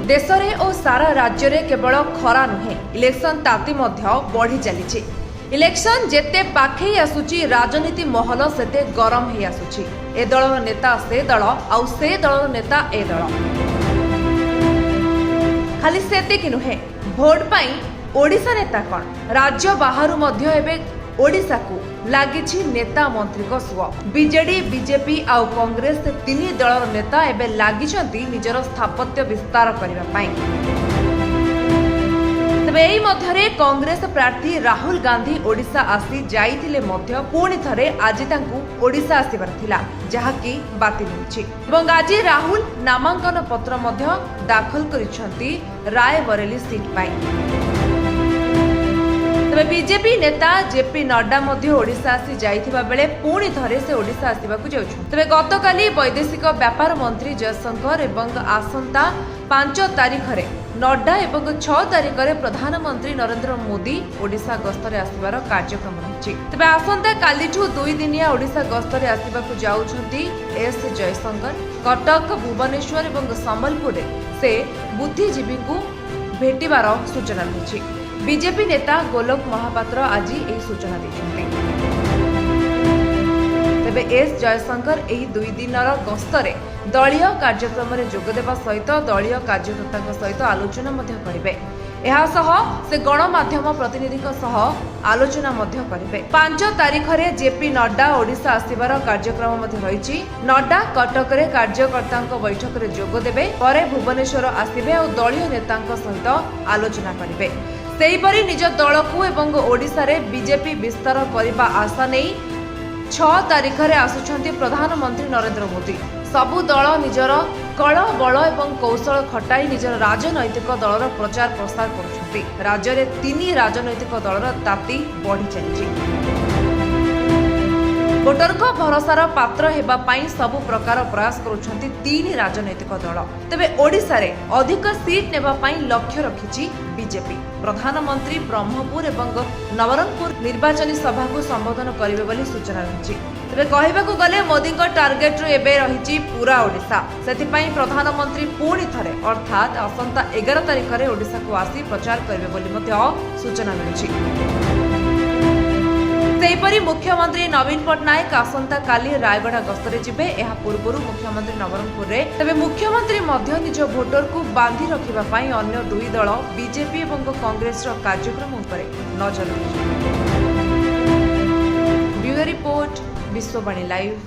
देशरे और सारा राज्य रे केवल खरा नुहे इलेक्शन ताती बढ़ी चली। इलेक्शन जेते पाखे आसुची राजनीति महल सेते गरम ही आसुची। ए दलर नेता से दल आउ से दलर नेता ए दल। खाली सेतिक नुहे भोट पाई ओडिशा नेता कौन राज्य बाहरु मध्य एबे ओडिशा को लागिछि नेता मंत्री को सुआ। बीजेडी बीजेपी आउ कांग्रेस तीन दलर नेता एबे लागिछंती निजर स्थापत्य विस्तार करिवा पाई। तबे एही मध्यरे कांग्रेस प्रार्थी राहुल गांधी ओडिशा आसी जाइथिले मध्य पुणी थरे आज तांकू ओडिशा आसीबार थिला जहाकी बातिल होछि एवं आज राहुल नामांकन पत्र मध्य दाखल करिसंती रायबरेली सीट पाई। तबे बीजेपी नेता जेपी नड्डा मध्य ओडिशा आसी जाइथिबा बेले पुणी थरे से ओडिशा आसीबाकू जाउछन। तबे गतकाली वैदेशिक व्यापार मंत्री जयशंकर एवं आसंता 5 तारिख रे नड्डा एवं 6 तारिख रे प्रधानमंत्री नरेंद्र मोदी ओडिशा गस्तरे आसीबार कार्यक्रम रहिछि। तबे आसंता कालीठू 2 दिनिया ओडिशा गस्तरे आसीबाकू जाउछंती एस जयशंकर। कटक भुवनेश्वर एवं संबलपुर रे से बुद्धिजीवी को भेटिबार सूचना रहिछि। बीजेपी नेता गोलोक महापात्र आज यही सूचना देते। तेबे एस जयशंकर यही 2 दिनर गस्तरे दलीय कार्यक्रम में जोगदेवा सहित दलीय कार्यकर्ता सहित आलोचना करेंगे। से गणमाध्यम प्रतिनिधि आलोचना करेंगे। 5 तारिख रे जेपी नड्डा ओडिशा आसीबार कार्यक्रम रही। नड्डा कटक रे कार्यकर्ता बैठक में जोगदेवे परे भुवनेश्वर आसबे और दलीय नेता सहित आलोचना करेंगे। सेहीपरि निज दल को एवं ओडिशा रे बीजेपी विस्तार करने आशा नहीं 6 तारिख रे आसुछंती प्रधानमंत्री नरेंद्र मोदी। सबु दल निजर कल बल एवं कौशल खटाई निजर राजनैतिक दलर प्रचार प्रसार करुछंती। राज्य रे 3 राजनैतिक दलर ताती बढ़ी चली। भोटर को भरोसार पात्र हेबा पाई सबु प्रकार प्रयास करुछंती 3 राजनैतिक दल। तेबे ओडिशा रे अधिक सीट नेबा पाई लक्ष्य रखिछि बीजेपी। प्रधानमंत्री ब्रह्मपुर एवं नवरंगपुर निर्वाचनी सभा को संबोधन करिवे बोली सूचना रहिछि। तेबे कहिबाकू गले मोदी को टार्गेट रे एबे रहिछि पूरा ओडिशा। सेति पाई प्रधानमंत्री पुणी थरे अर्थात आसंता 11 तारिख रे ओडिशा को आसी प्रचार करिवे बोली मध्य सूचना मिलिछि। सेहीपरि मुख्यमंत्री नवीन पट्टनायक आसंता काली रायगढ़ गस्तरे जिबे। एहा पूर्वरु मुख्यमंत्री नवरंगपुर रे। तबे मुख्यमंत्री मध्य निज भोटर को बांधी रखिबा पाई अन्य 2 दल बीजेपी एवं कांग्रेस रो कार्यक्रम उपरे नजर रखिछि। Bureau report Vishwavani live.